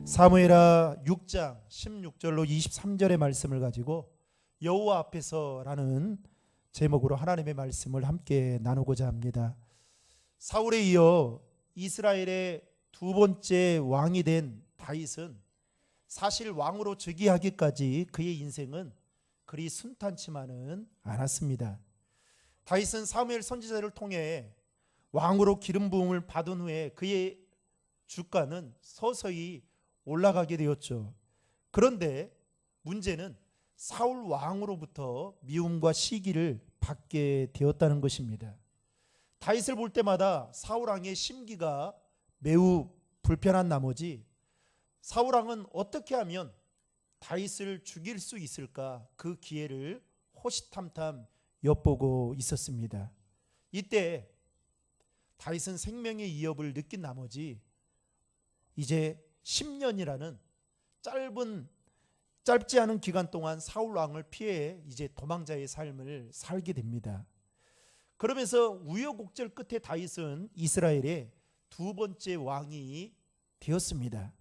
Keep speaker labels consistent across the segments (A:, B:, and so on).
A: 사무엘하 6장 16절로 23절의 말씀을 가지고 여호와 앞에서라는 제목으로 하나님의 말씀을 함께 나누고자 합니다. 사울에 이어 이스라엘의 두 번째 왕이 된 다윗은 사실 왕으로 즉위하기까지 그의 인생은 그리 순탄치만은 않았습니다. 다윗은 사무엘 선지자를 통해 왕으로 기름 부음을 받은 후에 그의 주가는 서서히 올라가게 되었죠. 그런데 문제는 사울 왕으로부터 미움과 시기를 받게 되었다는 것입니다. 다윗을 볼 때마다 사울 왕의 심기가 매우 불편한 나머지 사울 왕은 어떻게 하면 다윗을 죽일 수 있을까 그 기회를 호시탐탐 엿보고 있었습니다. 이때 다윗은 생명의 위협을 느낀 나머지 이제 10년이라는 짧지 않은 기간 동안 사울 왕을 피해 이제 도망자의 삶을 살게 됩니다. 그러면서 우여곡절 끝에 다윗은 이스라엘의 두 번째 왕이 되었습니다.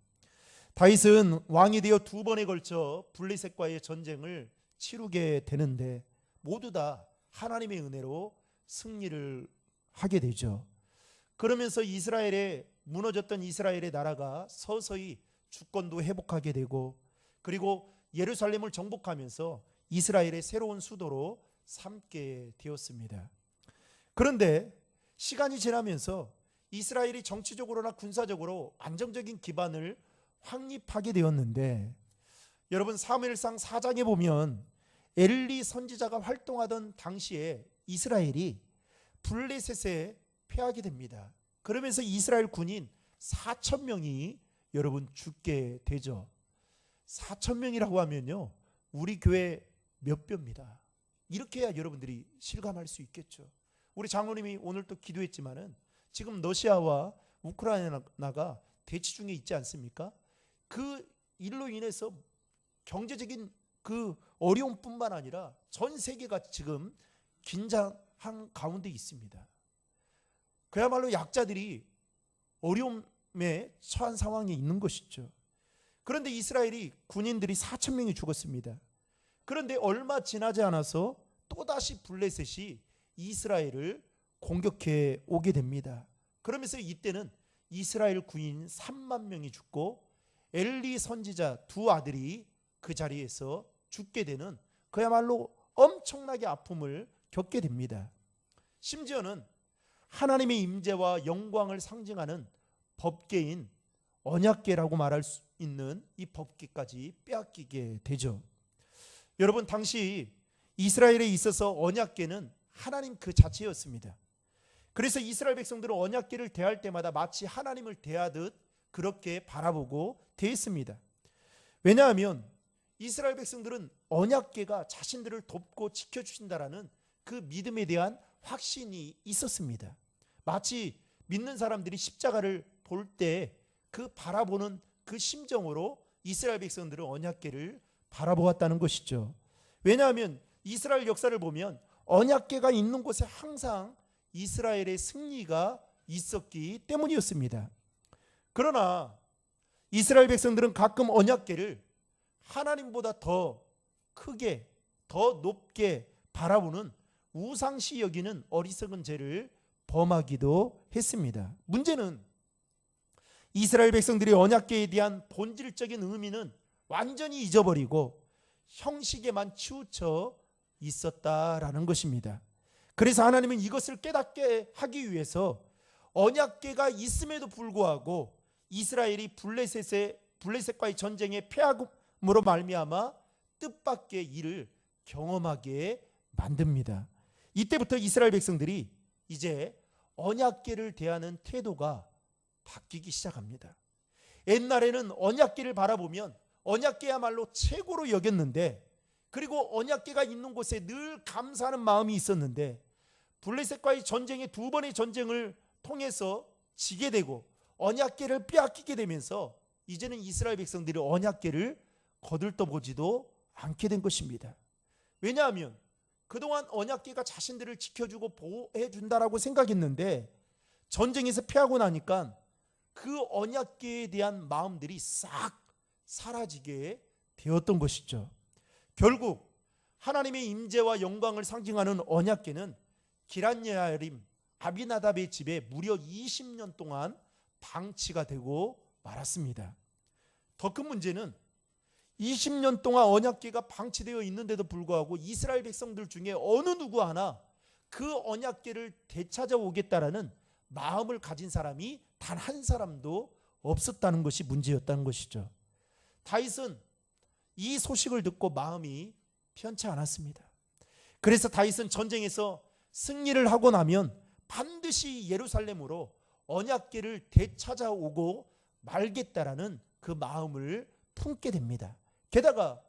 A: 다윗은 왕이 되어 두 번에 걸쳐 블레셋과의 전쟁을 치르게 되는데 모두 다 하나님의 은혜로 승리를 하게 되죠. 그러면서 무너졌던 이스라엘의 나라가 서서히 주권도 회복하게 되고 그리고 예루살렘을 정복하면서 이스라엘의 새로운 수도로 삼게 되었습니다. 그런데 시간이 지나면서 이스라엘이 정치적으로나 군사적으로 안정적인 기반을 확립하게 되었는데 여러분 사무엘상 4장에 보면 엘리 선지자가 활동하던 당시에 이스라엘이 블레셋에 패하게 됩니다. 그러면서 이스라엘 군인 4,000명이 여러분 죽게 되죠. 4,000명이라고 하면요 우리 교회 몇 배입니다. 이렇게 해야 여러분들이 실감할 수 있겠죠. 우리 장로님이 오늘 또 기도했지만은 지금 러시아와 우크라이나가 대치 중에 있지 않습니까? 그 일로 인해서 경제적인 그 어려움뿐만 아니라 전 세계가 지금 긴장한 가운데 있습니다. 그야말로 약자들이 어려움에 처한 상황에 있는 것이죠. 그런데 이스라엘이 군인들이 4,000명이 죽었습니다. 그런데 얼마 지나지 않아서 또다시 블레셋이 이스라엘을 공격해 오게 됩니다. 그러면서 이때는 이스라엘 군인 3만 명이 죽고 엘리 선지자 두 아들이 그 자리에서 죽게 되는 그야말로 엄청나게 아픔을 겪게 됩니다. 심지어는 하나님의 임재와 영광을 상징하는 법궤인 언약궤라고 말할 수 있는 이 법궤까지 빼앗기게 되죠. 여러분 당시 이스라엘에 있어서 언약궤는 하나님 그 자체였습니다. 그래서 이스라엘 백성들은 언약궤를 대할 때마다 마치 하나님을 대하듯 그렇게 바라보고 대했습니다. 왜냐하면 이스라엘 백성들은 언약궤가 자신들을 돕고 지켜주신다라는 그 믿음에 대한 확신이 있었습니다. 마치 믿는 사람들이 십자가를 볼 때 그 바라보는 그 심정으로 이스라엘 백성들은 언약궤를 바라보았다는 것이죠. 왜냐하면 이스라엘 역사를 보면 언약궤가 있는 곳에 항상 이스라엘의 승리가 있었기 때문이었습니다. 그러나 이스라엘 백성들은 가끔 언약궤를 하나님보다 더 크게 더 높게 바라보는 우상시 여기는 어리석은 죄를 범하기도 했습니다. 문제는 이스라엘 백성들이 언약궤에 대한 본질적인 의미는 완전히 잊어버리고 형식에만 치우쳐 있었다라는 것입니다. 그래서 하나님은 이것을 깨닫게 하기 위해서 언약궤가 있음에도 불구하고 이스라엘이 블레셋과의 전쟁에 패함으로 말미암아 뜻밖의 일을 경험하게 만듭니다. 이때부터 이스라엘 백성들이 이제 언약궤를 대하는 태도가 바뀌기 시작합니다. 옛날에는 언약궤를 바라보면 언약궤야말로 최고로 여겼는데 그리고 언약궤가 있는 곳에 늘 감사하는 마음이 있었는데 블레셋과의 전쟁의 두 번의 전쟁을 통해서 지게 되고 언약궤를 빼앗기게 되면서 이제는 이스라엘 백성들이 언약궤를 거들떠보지도 않게 된 것입니다. 왜냐하면 그동안 언약궤가 자신들을 지켜주고 보호해 준다라고 생각했는데 전쟁에서 패하고 나니까 그 언약궤에 대한 마음들이 싹 사라지게 되었던 것이죠. 결국 하나님의 임재와 영광을 상징하는 언약궤는 기럇예아림 아비나답의 집에 무려 20년 동안 방치가 되고 말았습니다. 더 큰 문제는 20년 동안 언약궤가 방치되어 있는데도 불구하고 이스라엘 백성들 중에 어느 누구 하나 그 언약궤를 되찾아오겠다라는 마음을 가진 사람이 단 한 사람도 없었다는 것이 문제였다는 것이죠. 다윗은 이 소식을 듣고 마음이 편치 않았습니다. 그래서 다윗은 전쟁에서 승리를 하고 나면 반드시 예루살렘으로 언약궤를 되찾아오고 말겠다라는 그 마음을 품게 됩니다. 게다가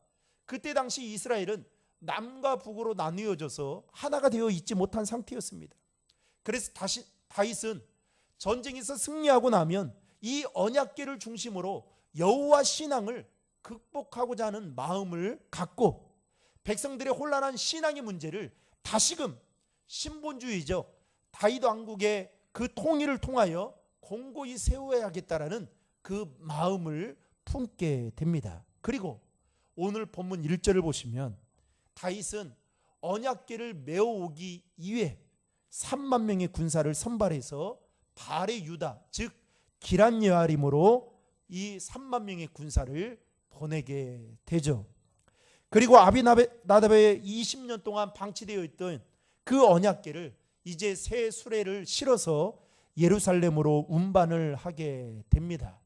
A: 그때 당시 이스라엘은 남과 북으로 나뉘어져서 하나가 되어 있지 못한 상태였습니다. 그래서 다윗은 전쟁에서 승리하고 나면 이 언약궤를 중심으로 여호와 신앙을 극복하고자 하는 마음을 갖고 백성들의 혼란한 신앙의 문제를 다시금 신본주의적 다윗 왕국의 그 통일을 통하여 공고히 세워야겠다라는 그 마음을 품게 됩니다. 그리고 오늘 본문 1절을 보시면 다윗은 언약궤를 메어오기 위해 3만 명의 군사를 선발해서 발의 유다 즉 기럇예아림으로 이 3만 명의 군사를 보내게 되죠. 그리고 아비나답의 20년 동안 방치되어 있던 그 언약궤를 이제 새 수레를 실어서 예루살렘으로 운반을 하게 됩니다.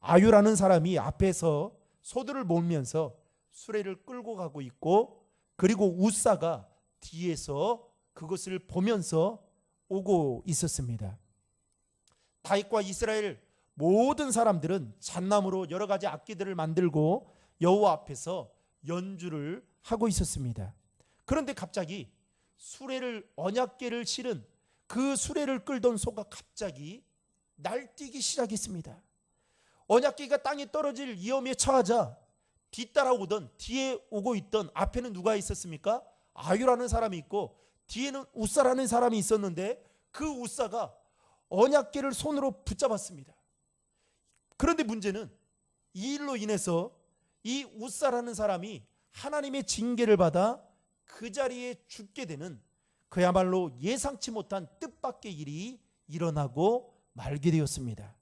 A: 아유라는 사람이 앞에서 소들을 몰면서 수레를 끌고 가고 있고 그리고 우사가 뒤에서 그것을 보면서 오고 있었습니다. 다윗과 이스라엘 모든 사람들은 잣나무로 여러 가지 악기들을 만들고 여호와 앞에서 연주를 하고 있었습니다. 그런데 갑자기 수레를 언약궤를 실은 그 수레를 끌던 소가 갑자기 날뛰기 시작했습니다. 언약궤가 땅에 떨어질 위험에 처하자 뒤따라오던 뒤에 오고 있던 앞에는 누가 있었습니까? 아유라는 사람이 있고 뒤에는 우사라는 사람이 있었는데 그 우사가 언약궤를 손으로 붙잡았습니다. 그런데 문제는 이 일로 인해서 이 우사라는 사람이 하나님의 징계를 받아 그 자리에 죽게 되는 그야말로 예상치 못한 뜻밖의 일이 일어나고 말게 되었습니다.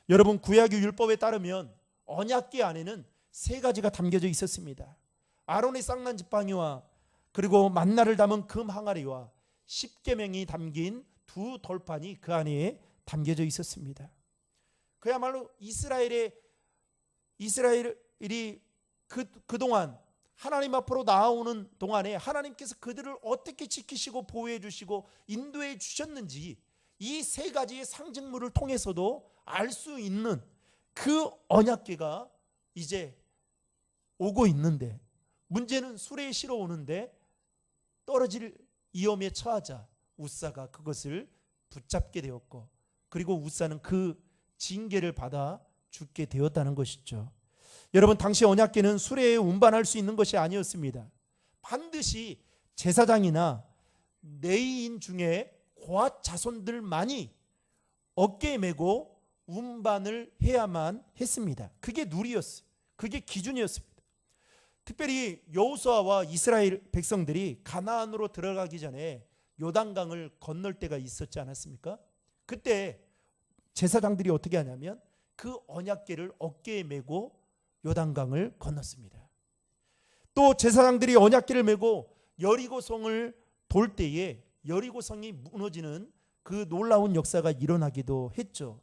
A: 여러분 구약의 율법에 따르면 언약궤 안에는 세 가지가 담겨져 있었습니다. 아론의 쌍난 지팡이와 그리고 만나를 담은 금 항아리와 십계명이 담긴 두 돌판이 그 안에 담겨져 있었습니다. 그야말로 이스라엘이 그동안 하나님 앞으로 나아오는 동안에 하나님께서 그들을 어떻게 지키시고 보호해 주시고 인도해 주셨는지 이 세 가지의 상징물을 통해서도 알 수 있는 그 언약궤가 이제 오고 있는데 문제는 수레에 실어 오는데 떨어질 위험에 처하자 우사가 그것을 붙잡게 되었고 그리고 우사는 그 징계를 받아 죽게 되었다는 것이죠. 여러분 당시 언약궤는 수레에 운반할 수 있는 것이 아니었습니다. 반드시 제사장이나 레위인 중에 고앗 자손들만이 어깨에 메고 운반을 해야만 했습니다. 그게 룰이었어요. 그게 기준이었습니다. 특별히 여호수아와 이스라엘 백성들이 가나안으로 들어가기 전에 요단강을 건널 때가 있었지 않았습니까? 그때 제사장들이 어떻게 하냐면 그 언약궤를 어깨에 메고 요단강을 건넜습니다. 또 제사장들이 언약궤를 메고 여리고성을 돌 때에 여리고성이 무너지는 그 놀라운 역사가 일어나기도 했죠.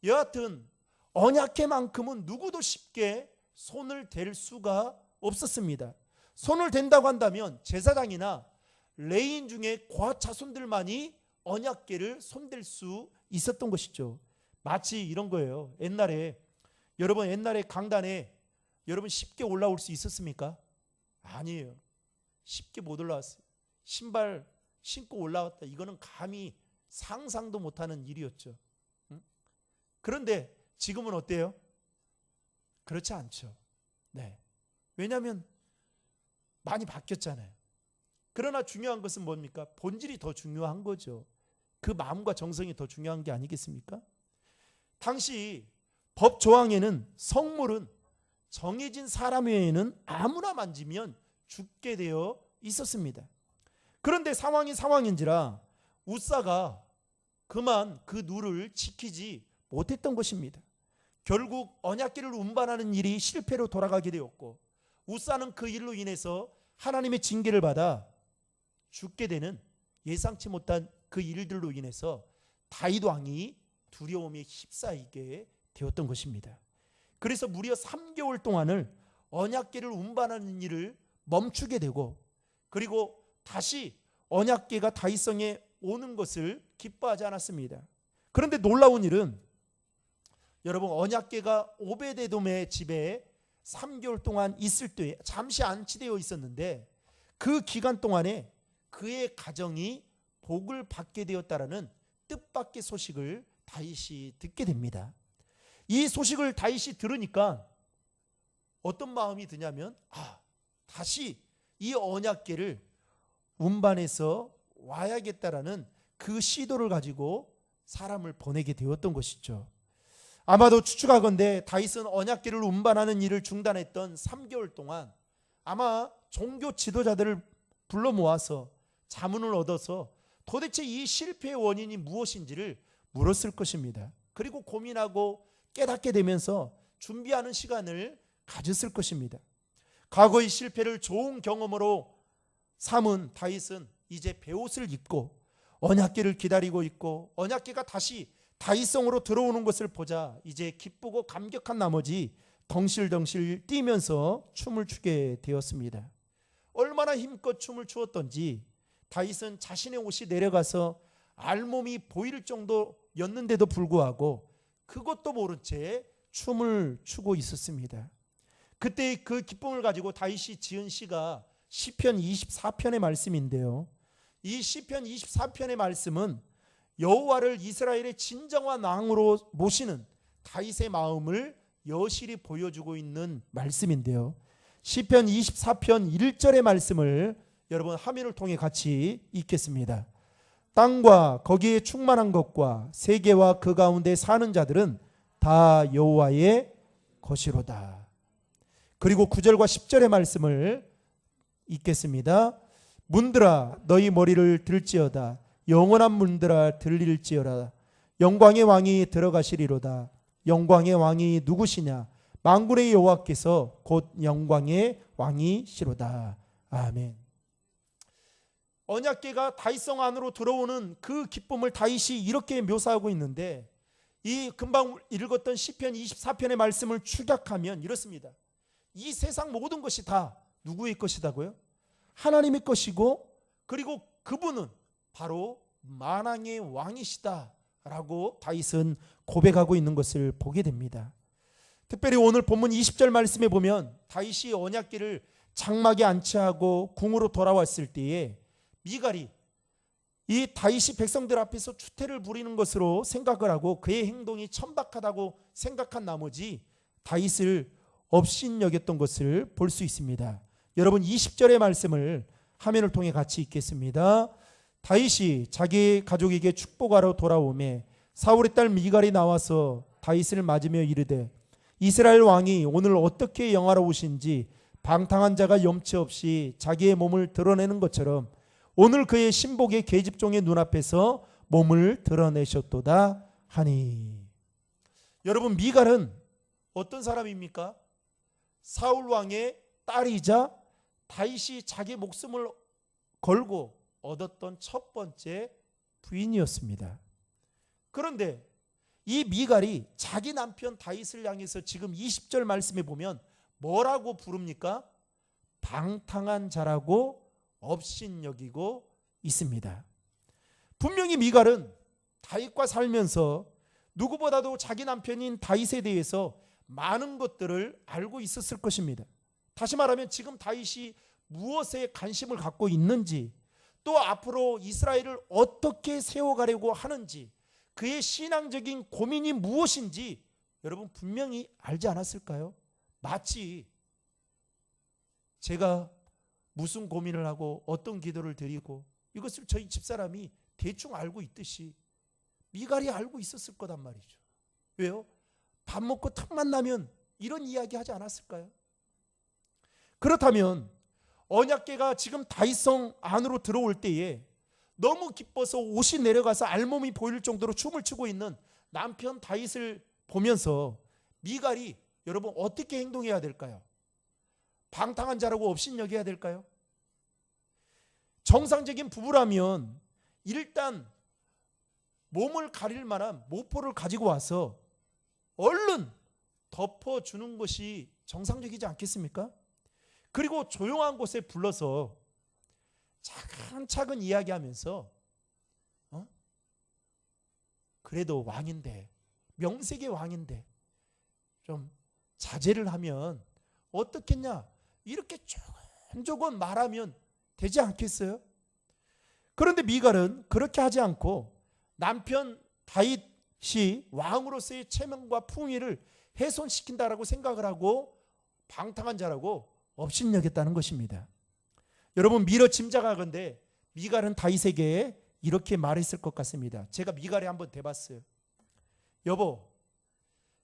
A: 여하튼 언약궤만큼은 누구도 쉽게 손을 댈 수가 없었습니다. 손을 댄다고 한다면 제사장이나 레위인 중에 고앗 자손들만이 언약궤를 손댈 수 있었던 것이죠. 마치 이런 거예요. 여러분 옛날에 강단에 여러분 쉽게 올라올 수 있었습니까? 아니에요. 쉽게 못 올라왔어요. 신발 신고 올라왔다. 이거는 감히 상상도 못하는 일이었죠. 그런데 지금은 어때요? 그렇지 않죠. 네. 왜냐하면 많이 바뀌었잖아요. 그러나 중요한 것은 뭡니까? 본질이 더 중요한 거죠. 그 마음과 정성이 더 중요한 게 아니겠습니까? 당시 법 조항에는 성물은 정해진 사람 외에는 아무나 만지면 죽게 되어 있었습니다. 그런데 상황이 상황인지라 웃사가 그만 그 룰을 지키지 못했던 것입니다. 결국 언약궤를 운반하는 일이 실패로 돌아가게 되었고 웃사는 그 일로 인해서 하나님의 징계를 받아 죽게 되는 예상치 못한 그 일들로 인해서 다윗 왕이 두려움에 휩싸이게 되었던 것입니다. 그래서 무려 3개월 동안을 언약궤를 운반하는 일을 멈추게 되고 그리고 다시 언약궤가 다윗성에 오는 것을 기뻐하지 않았습니다. 그런데 놀라운 일은 여러분 언약궤가 오베데돔의 집에 3개월 동안 있을 때 잠시 안치되어 있었는데 그 기간 동안에 그의 가정이 복을 받게 되었다라는 뜻밖의 소식을 다윗이 듣게 됩니다. 이 소식을 다윗이 들으니까 어떤 마음이 드냐면 다시 이 언약궤를 운반해서 와야겠다라는 그 시도를 가지고 사람을 보내게 되었던 것이죠. 아마도 추측하건대 다윗은 언약궤를 운반하는 일을 중단했던 3개월 동안 아마 종교 지도자들을 불러 모아서 자문을 얻어서 도대체 이 실패의 원인이 무엇인지를 물었을 것입니다. 그리고 고민하고 깨닫게 되면서 준비하는 시간을 가졌을 것입니다. 과거의 실패를 좋은 경험으로 삼은 다윗은 이제 베옷을 입고 언약궤를 기다리고 있고 언약궤가 다시 다윗성으로 들어오는 것을 보자 이제 기쁘고 감격한 나머지 덩실덩실 뛰면서 춤을 추게 되었습니다. 얼마나 힘껏 춤을 추었던지 다윗은 자신의 옷이 내려가서 알몸이 보일 정도였는데도 불구하고 그것도 모른 채 춤을 추고 있었습니다. 그때 그 기쁨을 가지고 다윗이 지은 시가 시편 24편의 말씀인데요. 이 시편 24편의 말씀은 여호와를 이스라엘의 진정한 왕으로 모시는 다윗의 마음을 여실히 보여주고 있는 말씀인데요. 시편 24편 1절의 말씀을 여러분 화면을 통해 같이 읽겠습니다. 땅과 거기에 충만한 것과 세계와 그 가운데 사는 자들은 다 여호와의 것이로다. 그리고 9절과 10절의 말씀을 읽겠습니다. 문들아 너희 머리를 들지어다. 영원한 문들아 들릴지어다. 영광의 왕이 들어가시리로다. 영광의 왕이 누구시냐? 만군의 여호와께서 곧 영광의 왕이시로다. 아멘. 언약궤가 다윗성 안으로 들어오는 그 기쁨을 다윗이 이렇게 묘사하고 있는데 이 금방 읽었던 시편 24편의 말씀을 축약하면 이렇습니다. 이 세상 모든 것이 다 누구의 것이다고요? 하나님의 것이고 그리고 그분은 바로 만왕의 왕이시다라고 다윗은 고백하고 있는 것을 보게 됩니다. 특별히 오늘 본문 20절 말씀에 보면 다윗이 언약궤를 장막에 안치하고 궁으로 돌아왔을 때에 미갈이 이 다윗이 백성들 앞에서 추태를 부리는 것으로 생각을 하고 그의 행동이 천박하다고 생각한 나머지 다윗을 업신여겼던 것을 볼 수 있습니다. 여러분 20절의 말씀을 화면을 통해 같이 읽겠습니다. 다윗이 자기 가족에게 축복하러 돌아오매 사울의 딸 미갈이 나와서 다윗을 맞으며 이르되 이스라엘 왕이 오늘 어떻게 영화로우신지 방탕한 자가 염치 없이 자기의 몸을 드러내는 것처럼 오늘 그의 신복의 계집종의 눈앞에서 몸을 드러내셨도다 하니. 여러분 미갈은 어떤 사람입니까? 사울 왕의 딸이자 다윗이 자기 목숨을 걸고 얻었던 첫 번째 부인이었습니다. 그런데 이 미갈이 자기 남편 다윗을 향해서 지금 20절 말씀에 보면 뭐라고 부릅니까? 방탕한 자라고 업신여기고 있습니다. 분명히 미갈은 다윗과 살면서 누구보다도 자기 남편인 다윗에 대해서 많은 것들을 알고 있었을 것입니다. 다시 말하면 지금 다윗이 무엇에 관심을 갖고 있는지 또 앞으로 이스라엘을 어떻게 세워가려고 하는지 그의 신앙적인 고민이 무엇인지 여러분 분명히 알지 않았을까요? 마치 제가 무슨 고민을 하고 어떤 기도를 드리고 이것을 저희 집사람이 대충 알고 있듯이 미갈이 알고 있었을 거단 말이죠. 왜요? 밥 먹고 틈만 나면 이런 이야기 하지 않았을까요? 그렇다면 언약궤가 지금 다윗성 안으로 들어올 때에 너무 기뻐서 옷이 내려가서 알몸이 보일 정도로 춤을 추고 있는 남편 다윗을 보면서 미갈이 여러분 어떻게 행동해야 될까요? 방탕한 자라고 업신여겨야 될까요? 정상적인 부부라면 일단 몸을 가릴 만한 모포를 가지고 와서 얼른 덮어주는 것이 정상적이지 않겠습니까? 그리고 조용한 곳에 불러서 차근차근 이야기하면서 그래도 왕인데, 명색의 왕인데 좀 자제를 하면 어떻겠냐, 이렇게 조곤조곤 말하면 되지 않겠어요? 그런데 미갈은 그렇게 하지 않고 남편 다윗이 왕으로서의 체면과 풍위를 훼손시킨다라고 생각을 하고 방탕한 자라고 업신여겼다는 것입니다. 여러분 미러 짐작하건대 미갈은 다윗에게 이렇게 말했을 것 같습니다. 제가 미갈에 한번 대봤어요. 여보,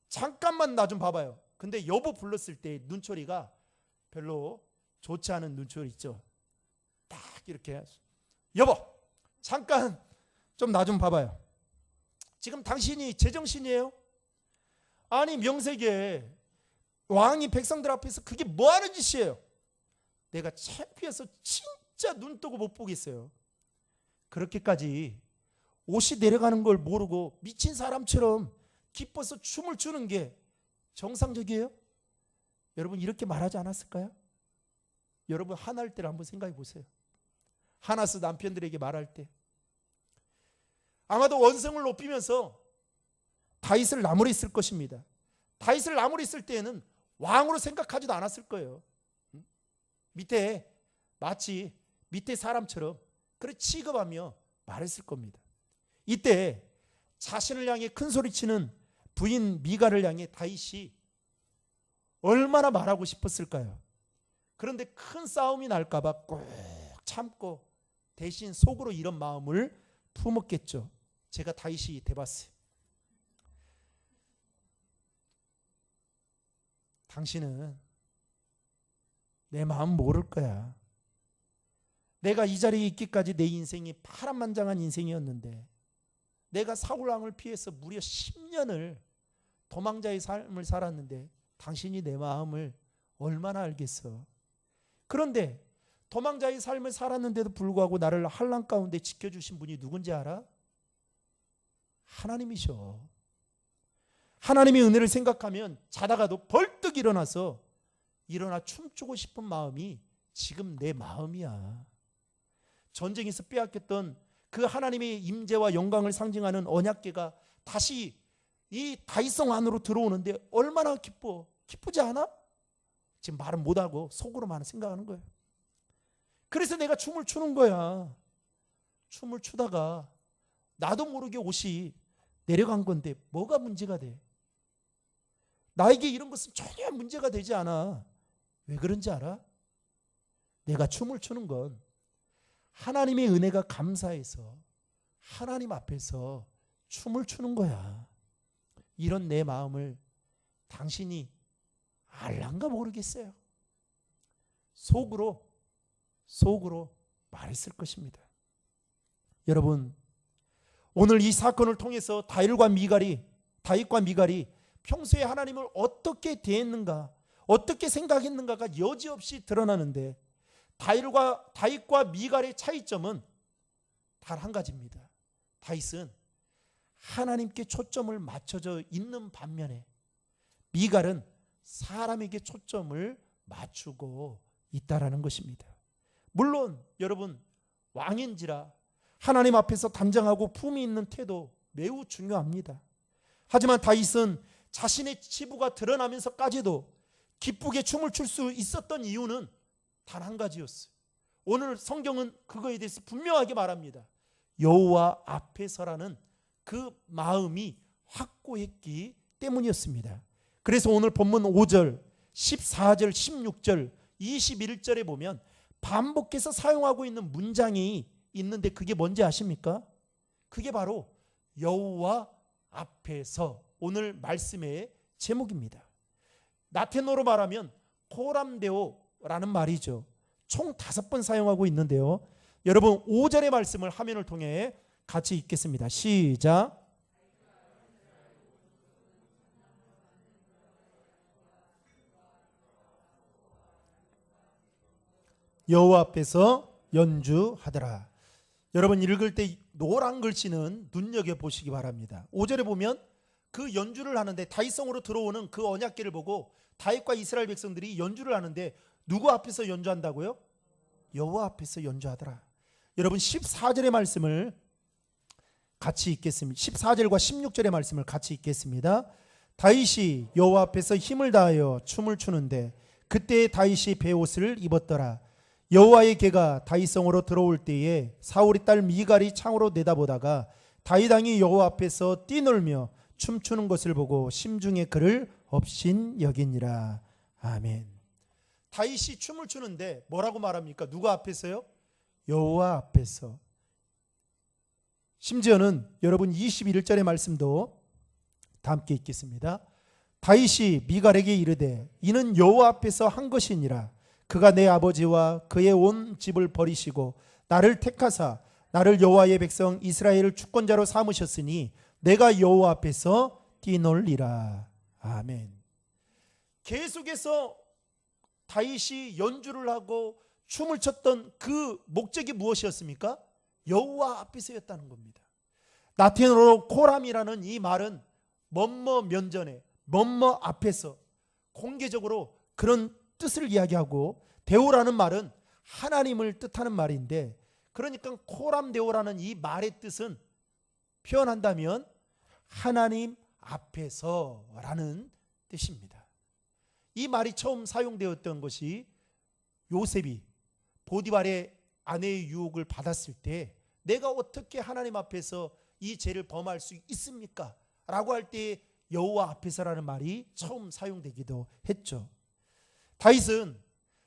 A: 잠깐만 나 좀 봐봐요. 근데 여보 불렀을 때 눈초리가 별로 좋지 않은 눈초리 있죠. 딱 이렇게, 여보 잠깐 좀 나 좀 봐봐요. 지금 당신이 제정신이에요? 아니 명색에 왕이 백성들 앞에서 그게 뭐하는 짓이에요? 내가 창피해서 진짜 눈 뜨고 못 보겠어요. 그렇게까지 옷이 내려가는 걸 모르고 미친 사람처럼 기뻐서 춤을 추는 게 정상적이에요? 여러분 이렇게 말하지 않았을까요? 여러분 하나일 때를 한번 생각해 보세요. 하나스 남편들에게 말할 때 아마도 원성을 높이면서 다윗을 나무랬을 것입니다. 다윗을 나무랬을 때에는 왕으로 생각하지도 않았을 거예요. 밑에 마치 밑에 사람처럼 그렇게 취급하며 말했을 겁니다. 이때 자신을 향해 큰 소리치는 부인 미갈을 향해 다윗이 얼마나 말하고 싶었을까요? 그런데 큰 싸움이 날까 봐 꼭 참고 대신 속으로 이런 마음을 품었겠죠. 제가 다윗이 돼봤어요. 당신은 내 마음 모를 거야. 내가 이 자리에 있기까지 내 인생이 파란만장한 인생이었는데 내가 사울왕을 피해서 무려 10년을 도망자의 삶을 살았는데 당신이 내 마음을 얼마나 알겠어. 그런데 도망자의 삶을 살았는데도 불구하고 나를 환난 가운데 지켜주신 분이 누군지 알아? 하나님이셔. 하나님의 은혜를 생각하면 자다가도 벌떡 일어나 춤추고 싶은 마음이 지금 내 마음이야. 전쟁에서 빼앗겼던 그 하나님의 임재와 영광을 상징하는 언약궤가 다시 이 다윗성 안으로 들어오는데 얼마나 기쁘지 않아? 지금 말은 못하고 속으로만 생각하는 거예요. 그래서 내가 춤을 추는 거야. 춤을 추다가 나도 모르게 옷이 내려간 건데 뭐가 문제가 돼? 나에게 이런 것은 전혀 문제가 되지 않아. 왜 그런지 알아? 내가 춤을 추는 건 하나님의 은혜가 감사해서 하나님 앞에서 춤을 추는 거야. 이런 내 마음을 당신이 알란가 모르겠어요. 속으로 말했을 것입니다. 여러분, 오늘 이 사건을 통해서 다윗과 미갈이 평소에 하나님을 어떻게 대했는가, 어떻게 생각했는가가 여지없이 드러나는데 다윗과 미갈의 차이점은 단 한 가지입니다. 다윗은 하나님께 초점을 맞춰져 있는 반면에 미갈은 사람에게 초점을 맞추고 있다라는 것입니다. 물론 여러분 왕인지라 하나님 앞에서 단정하고 품위 있는 태도 매우 중요합니다. 하지만 다윗은 자신의 치부가 드러나면서까지도 기쁘게 춤을 출 수 있었던 이유는 단 한 가지였어요. 오늘 성경은 그거에 대해서 분명하게 말합니다. 여호와 앞에서라는 그 마음이 확고했기 때문이었습니다. 그래서 오늘 본문 5절, 14절, 16절, 21절에 보면 반복해서 사용하고 있는 문장이 있는데 그게 뭔지 아십니까? 그게 바로 여호와 앞에서 오늘 말씀의 제목입니다. 라틴어로 말하면 코람데오라는 말이죠. 총 5번 사용하고 있는데요. 여러분 5절의 말씀을 화면을 통해 같이 읽겠습니다. 시작. 여호와 앞에서 연주하더라. 여러분 읽을 때 노란 글씨는 눈여겨보시기 바랍니다. 5절에 보면 그 연주를 하는데 다윗성으로 들어오는 그 언약궤를 보고 다윗과 이스라엘 백성들이 연주를 하는데 누구 앞에서 연주한다고요? 여호와 앞에서 연주하더라. 여러분 14절의 말씀을 같이 읽겠습니다. 14절과 16절의 말씀을 같이 읽겠습니다. 다윗이 여호와 앞에서 힘을 다하여 춤을 추는데 그때 다윗이 베옷을 입었더라. 여호와의 궤가 다윗성으로 들어올 때에 사울의 딸 미갈이 창으로 내다보다가 다윗 왕이 여호와 앞에서 뛰놀며 춤추는 것을 보고 심중에 그를 업신 여기니라. 아멘. 다윗이 춤을 추는데 뭐라고 말합니까? 누가 앞에서요? 여호와 앞에서. 심지어는 여러분 21절의 말씀도 다 함께 읽겠습니다. 다윗이 미갈에게 이르되 이는 여호와 앞에서 한 것이니라. 그가 내 아버지와 그의 온 집을 버리시고 나를 택하사 나를 여호와의 백성 이스라엘을 주권자로 삼으셨으니 내가 여호와 앞에서 뛰놀리라. 아멘. 계속해서 다윗이 연주를 하고 춤을 췄던 그 목적이 무엇이었습니까? 여호와 앞에서였다는 겁니다. 라틴어로 코람이라는 이 말은 뭐뭐 면전에 뭐뭐 앞에서 공개적으로 그런 뜻을 이야기하고 데오라는 말은 하나님을 뜻하는 말인데 그러니까 코람데오라는 이 말의 뜻은 표현한다면 하나님 앞에서라는 뜻입니다. 이 말이 처음 사용되었던 것이 요셉이 보디발의 아내의 유혹을 받았을 때 내가 어떻게 하나님 앞에서 이 죄를 범할 수 있습니까? 라고 할 때 여호와 앞에서라는 말이 처음 사용되기도 했죠. 다윗은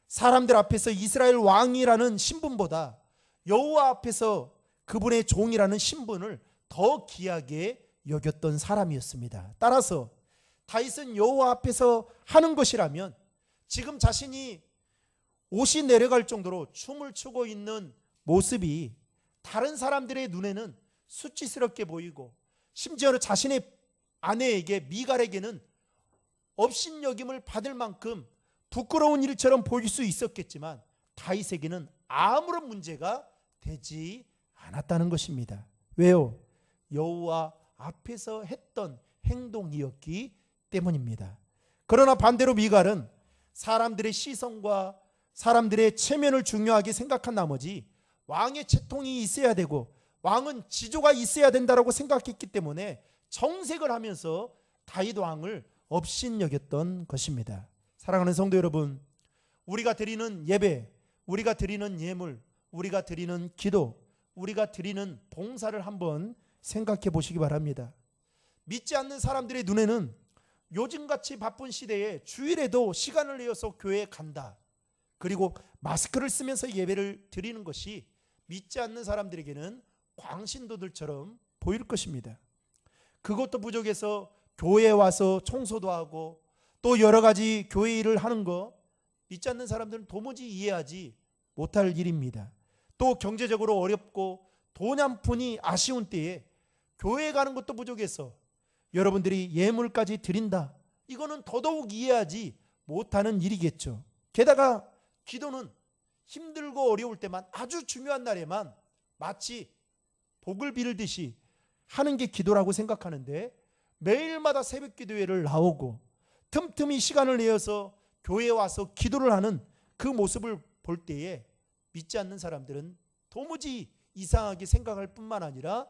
A: 사람들 앞에서 이스라엘 왕이라는 신분보다 여호와 앞에서 그분의 종이라는 신분을 더 귀하게 여겼던 사람이었습니다. 따라서 다윗은 여호와 앞에서 하는 것이라면 지금 자신이 옷이 내려갈 정도로 춤을 추고 있는 모습이 다른 사람들의 눈에는 수치스럽게 보이고 심지어는 자신의 아내에게 미갈에게는 업신여김을 받을 만큼 부끄러운 일처럼 보일 수 있었겠지만 다윗에게는 아무런 문제가 되지 않았다는 것입니다. 왜요? 여호와 앞에서 했던 행동이었기 때문입니다. 그러나 반대로 미갈은 사람들의 시선과 사람들의 체면을 중요하게 생각한 나머지 왕의 채통이 있어야 되고 왕은 지조가 있어야 된다고 생각했기 때문에 정색을 하면서 다윗 왕을 업신여겼던 것입니다. 사랑하는 성도 여러분, 우리가 드리는 예배, 우리가 드리는 예물, 우리가 드리는 기도, 우리가 드리는 봉사를 한번 생각해 보시기 바랍니다. 믿지 않는 사람들의 눈에는 요즘같이 바쁜 시대에 주일에도 시간을 내어서 교회에 간다, 그리고 마스크를 쓰면서 예배를 드리는 것이 믿지 않는 사람들에게는 광신도들처럼 보일 것입니다. 그것도 부족해서 교회에 와서 청소도 하고 또 여러 가지 교회 일을 하는 거 믿지 않는 사람들은 도무지 이해하지 못할 일입니다. 또 경제적으로 어렵고 돈 한 푼이 아쉬운 때에 교회에 가는 것도 부족해서 여러분들이 예물까지 드린다, 이거는 더더욱 이해하지 못하는 일이겠죠. 게다가 기도는 힘들고 어려울 때만, 아주 중요한 날에만 마치 복을 빌듯이 하는 게 기도라고 생각하는데 매일마다 새벽 기도회를 나오고 틈틈이 시간을 내어서 교회에 와서 기도를 하는 그 모습을 볼 때에 믿지 않는 사람들은 도무지 이상하게 생각할 뿐만 아니라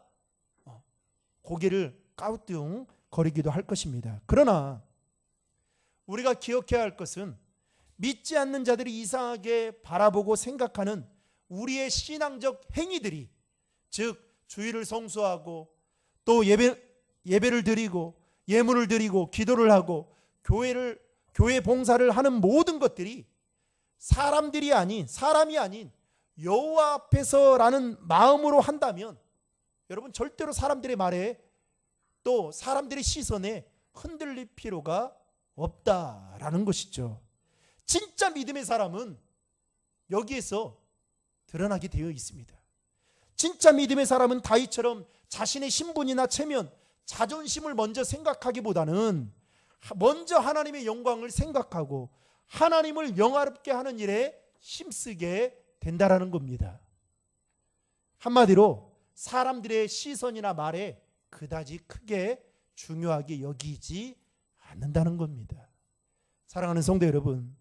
A: 고개를 까우뚱거리기도 할 것입니다. 그러나 우리가 기억해야 할 것은 믿지 않는 자들이 이상하게 바라보고 생각하는 우리의 신앙적 행위들이, 즉 주일을 성수하고 또 예배를 드리고 예물을 드리고 기도를 하고 교회 봉사를 하는 모든 것들이 사람이 아닌 여호와 앞에서라는 마음으로 한다면 여러분 절대로 사람들의 말에 또 사람들의 시선에 흔들릴 필요가 없다라는 것이죠. 진짜 믿음의 사람은 여기에서 드러나게 되어 있습니다. 진짜 믿음의 사람은 다윗처럼 자신의 신분이나 체면, 자존심을 먼저 생각하기보다는 먼저 하나님의 영광을 생각하고 하나님을 영화롭게 하는 일에 힘쓰게 된다라는 겁니다. 한마디로 사람들의 시선이나 말에 그다지 크게 중요하게 여기지 않는다는 겁니다. 사랑하는 성도 여러분,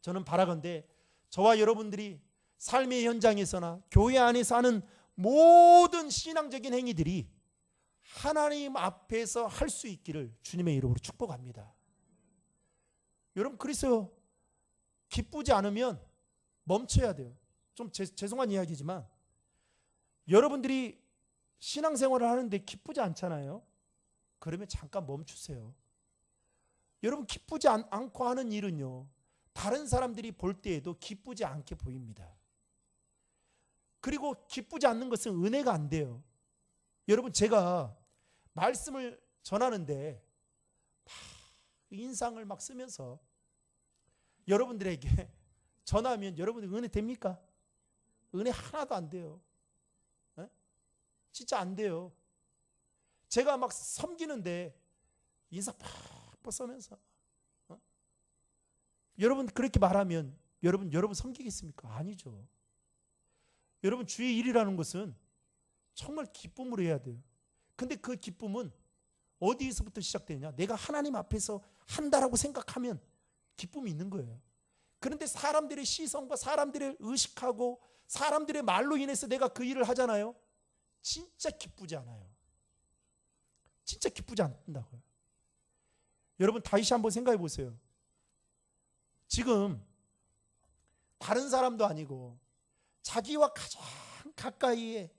A: 저는 바라건대 저와 여러분들이 삶의 현장에서나 교회 안에서 하는 모든 신앙적인 행위들이 하나님 앞에서 할 수 있기를 주님의 이름으로 축복합니다. 여러분, 그래서 기쁘지 않으면 멈춰야 돼요. 좀 죄송한 이야기지만 여러분들이 신앙생활을 하는데 기쁘지 않잖아요. 그러면 잠깐 멈추세요. 여러분, 기쁘지 않고 하는 일은요, 다른 사람들이 볼 때에도 기쁘지 않게 보입니다. 그리고 기쁘지 않는 것은 은혜가 안 돼요. 여러분, 제가 말씀을 전하는데 막 인상을 막 쓰면서 여러분들에게 전하면 여러분들 은혜 됩니까? 은혜 하나도 안 돼요. 에? 진짜 안 돼요. 제가 막 섬기는데 인상 팍팍 써면서 여러분 그렇게 말하면 여러분 섬기겠습니까? 아니죠. 여러분, 주의 일이라는 것은 정말 기쁨으로 해야 돼요. 근데 그 기쁨은 어디에서부터 시작되느냐? 내가 하나님 앞에서 한다라고 생각하면 기쁨이 있는 거예요. 그런데 사람들의 시선과 사람들을 의식하고 사람들의 말로 인해서 내가 그 일을 하잖아요. 진짜 기쁘지 않아요. 진짜 기쁘지 않는다고요. 여러분, 다윗이 한번 생각해 보세요. 지금 다른 사람도 아니고 자기와 가장 가까이에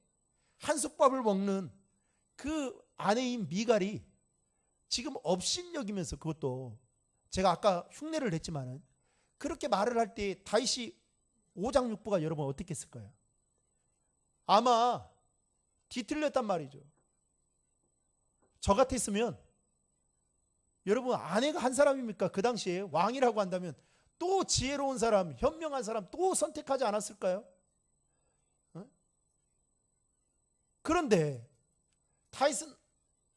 A: 한솥밥을 먹는 그 아내인 미갈이 지금 업신여기면서, 그것도 제가 아까 흉내를 냈지만은 그렇게 말을 할 때 다윗이 5장 6부가 여러분 어떻게 했을까요? 아마 뒤틀렸단 말이죠. 저 같았으면 여러분, 아내가 한 사람입니까? 그 당시에 왕이라고 한다면 또 지혜로운 사람, 현명한 사람 또 선택하지 않았을까요? 그런데 다윗은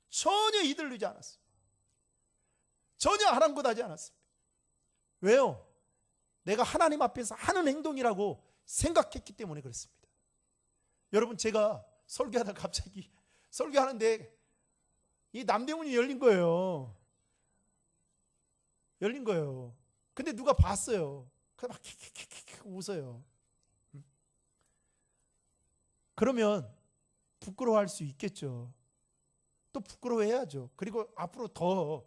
A: 전혀 이들리지 않았어요. 전혀 아랑곳하지 않았습니다. 왜요? 내가 하나님 앞에서 하는 행동이라고 생각했기 때문에 그렇습니다. 여러분, 제가 설교하다가 갑자기 설교하는데 이 남대문이 열린 거예요. 열린 거예요. 근데 누가 봤어요. 그냥 막 킥킥킥킥 웃어요. 그러면 부끄러워할 수 있겠죠. 또 부끄러워해야죠. 그리고 앞으로 더.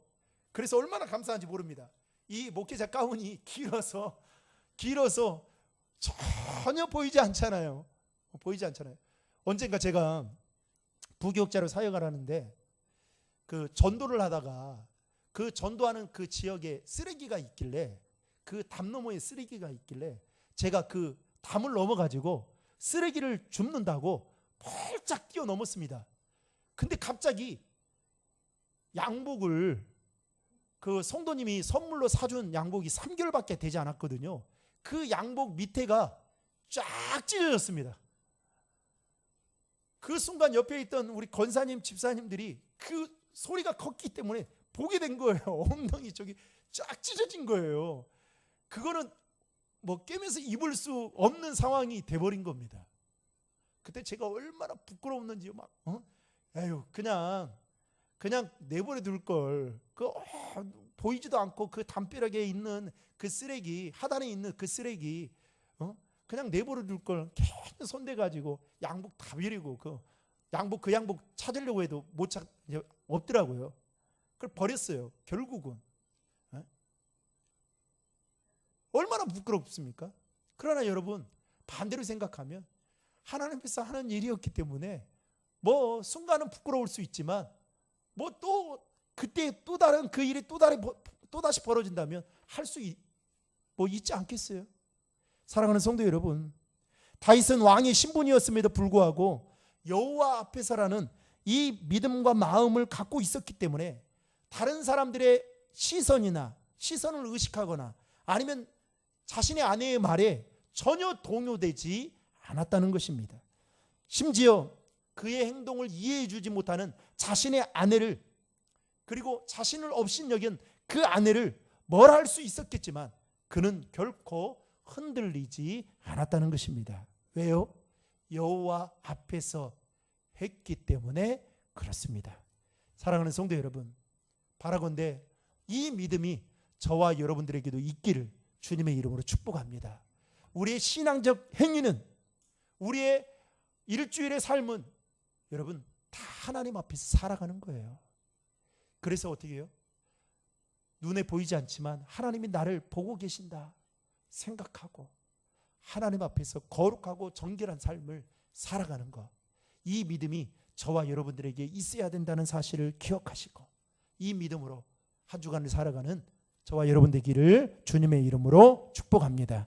A: 그래서 얼마나 감사한지 모릅니다. 이 목회자 가운이 길어서 전혀 보이지 않잖아요. 보이지 않잖아요. 언젠가 제가 부교육자로 사역을 하는데 그 전도를 하다가 그 전도하는 그 지역에 쓰레기가 있길래, 그 담 너머에 쓰레기가 있길래 제가 그 담을 넘어가지고 쓰레기를 줍는다고 펄짝 뛰어넘었습니다. 근데 갑자기 양복을, 그 성도님이 선물로 사준 양복이 3개월밖에 되지 않았거든요. 그 양복 밑에가 쫙 찢어졌습니다. 그 순간 옆에 있던 우리 권사님, 집사님들이 그 소리가 컸기 때문에 보게 된 거예요. 엉덩이 쪽이 쫙 찢어진 거예요. 그거는 뭐 깨면서 입을 수 없는 상황이 돼버린 겁니다. 그때 제가 얼마나 부끄러웠는지 막 에휴, 그냥 내버려 둘 걸. 보이지도 않고 그 담벼락에 있는 그 쓰레기, 하단에 있는 그 쓰레기, 그냥 내버려 둘 걸 계속 손대 가지고 양복 다 버리고 그 양복 찾으려고 해도 없더라고요. 그걸 버렸어요. 결국은. 얼마나 부끄럽습니까? 그러나 여러분, 반대로 생각하면 하나님 앞에서 하는 일이었기 때문에 뭐 순간은 부끄러울 수 있지만 뭐 또 그때 또 다른 그 일이 또 다시 벌어진다면 할 수 있지 않겠어요? 사랑하는 성도 여러분, 다윗은 왕의 신분이었음에도 불구하고 여호와 앞에서라는 이 믿음과 마음을 갖고 있었기 때문에 다른 사람들의 시선을 의식하거나 아니면 자신의 아내의 말에 전혀 동요되지 않았다는 것입니다. 심지어 그의 행동을 이해해 주지 못하는 자신의 아내를, 그리고 자신을 업신여긴 그 아내를 뭘 할 수 있었겠지만 그는 결코 흔들리지 않았다는 것입니다. 왜요? 여호와 앞에서 했기 때문에 그렇습니다. 사랑하는 성도 여러분, 바라건대 이 믿음이 저와 여러분들에게도 있기를 주님의 이름으로 축복합니다. 우리의 신앙적 행위는, 우리의 일주일의 삶은 여러분 다 하나님 앞에서 살아가는 거예요. 그래서 어떻게 해요? 눈에 보이지 않지만 하나님이 나를 보고 계신다 생각하고 하나님 앞에서 거룩하고 정결한 삶을 살아가는 것, 이 믿음이 저와 여러분들에게 있어야 된다는 사실을 기억하시고 이 믿음으로 한 주간을 살아가는 저와 여러분 되기를 주님의 이름으로 축복합니다.